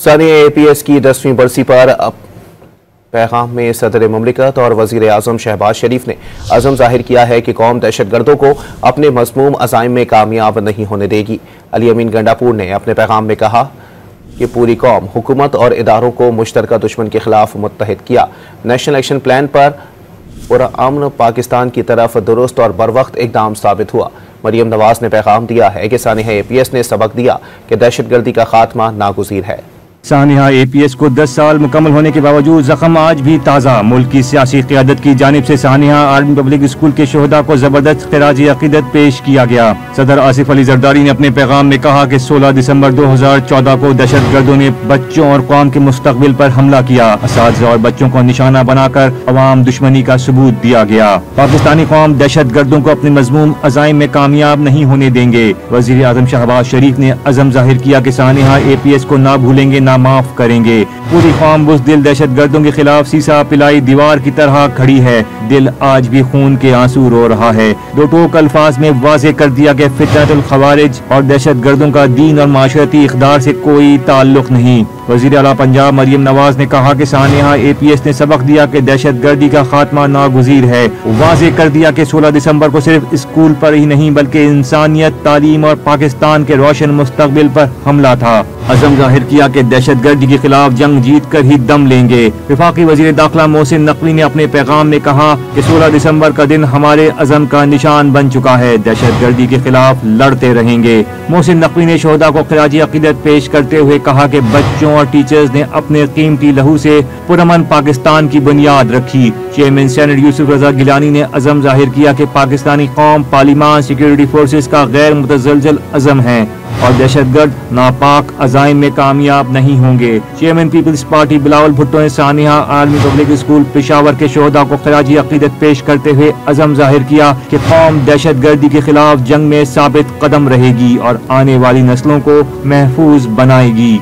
Sania APS की 10वीं बरसी पर पैगाम में सदर मुमलिकत और वज़ीर आज़म शहबाज शरीफ ने अज़म ज़ाहिर किया है कि कौम दहशतगर्दों को अपने मज़मूम अज़ाइम में कामयाब नहीं होने देगी। अली अमीन गंडापुर ने अपने पैगाम में कहा कि पूरी कौम हुकूमत और इदारों को मुश्तरका दुश्मन के खिलाफ मुत्तहिद किया। नेशनल एक्शन प्लान पर पुरअमन पाकिस्तान की तरफ दुरुस्त और बरवक्त इक़दाम साबित हुआ। मरियम नवाज ने पैगाम दिया है कि सानिया APS ने सबक दिया कि दहशतगर्दी का खात्मा नागुज़ीर है। सानिया APS को 10 साल मुकम्मल होने के बावजूद जख्म आज भी ताज़ा। मुल्क की सियासी क़यादत की जानिब से सानिया आर्मी पब्लिक स्कूल के शोहदा को जबरदस्त खिराज अक़ीदत पेश किया गया। सदर आसिफ अली जरदारी ने अपने पैगाम में कहा कि 16 दिसंबर 2014 को दहशतगर्दों ने बच्चों और कौम के मुस्तकबिल पर हमला किया। असातिज़ा और बच्चों को निशाना बनाकर अवाम दुश्मनी का सबूत दिया गया। पाकिस्तानी कौम दहशतगर्दों को अपने मज़मूम अज़ाइम में कामयाब नहीं होने देंगे। वज़ीर आज़म शहबाज शरीफ ने अज़म ज़ाहिर किया कि सानिया APS को ना भूलेंगे ना माफ करेंगे। पूरी कौम बुज़दिल दहशतगर्दों के खिलाफ सीसा पिलाई दीवार की तरह खड़ी है। दिल आज भी खून के आंसू रो रहा है। दो टोक अल्फाज में वाज़ेह कर दिया कि फितनतुल खवारिज और दहशतगर्दों का दीन और माशरती इक़दार से कोई ताल्लुक नहीं। वज़ीर आला पंजाब मरियम नवाज ने कहा कि सानिया APS ने सबक दिया कि दहशतगर्दी का खात्मा नागुज़ीर है। वाज़ेह कर दिया कि 16 दिसंबर को सिर्फ स्कूल पर ही नहीं बल्कि इंसानियत, तालीम और पाकिस्तान के रोशन मुस्तकबिल पर हमला था। अज़म ज़ाहिर किया कि दहशतगर्दी के खिलाफ जंग जीत कर ही दम लेंगे। वफाकी वज़ीर दाखिला मोहसिन नकवी ने अपने पैगाम में कहा कि 16 दिसंबर का दिन हमारे अज़म का निशान बन चुका है। दहशतगर्दी के खिलाफ लड़ते रहेंगे। मोहसिन नकवी ने शोहदा को खिराजी अक़ीदत पेश करते हुए कहा कि बच्चों और टीचर्स ने अपने कीमती लहू से पुरअमन पाकिस्तान की बुनियाद रखी। चेयरमैन सेनेट यूसुफ रज़ा गिलानी ने अज़म ज़ाहिर किया कि पाकिस्तानी कौम, पार्लिमान, सिक्योरिटी फोर्सेस का गैर मुतज़लज़ल अज़म है और दहशतगर्द नापाक अज़ाइम में कामयाब नहीं होंगे। चेयरमैन पीपल्स पार्टी बिलावल भुट्टो ने सानिया आर्मी पब्लिक स्कूल पेशावर के शोहदा को खिराजी अक़ीदत पेश करते हुए अज़म ज़ाहिर किया कि कौम दहशतगर्दी के खिलाफ जंग में साबित कदम रहेगी और आने वाली नस्लों को महफूज बनाएगी।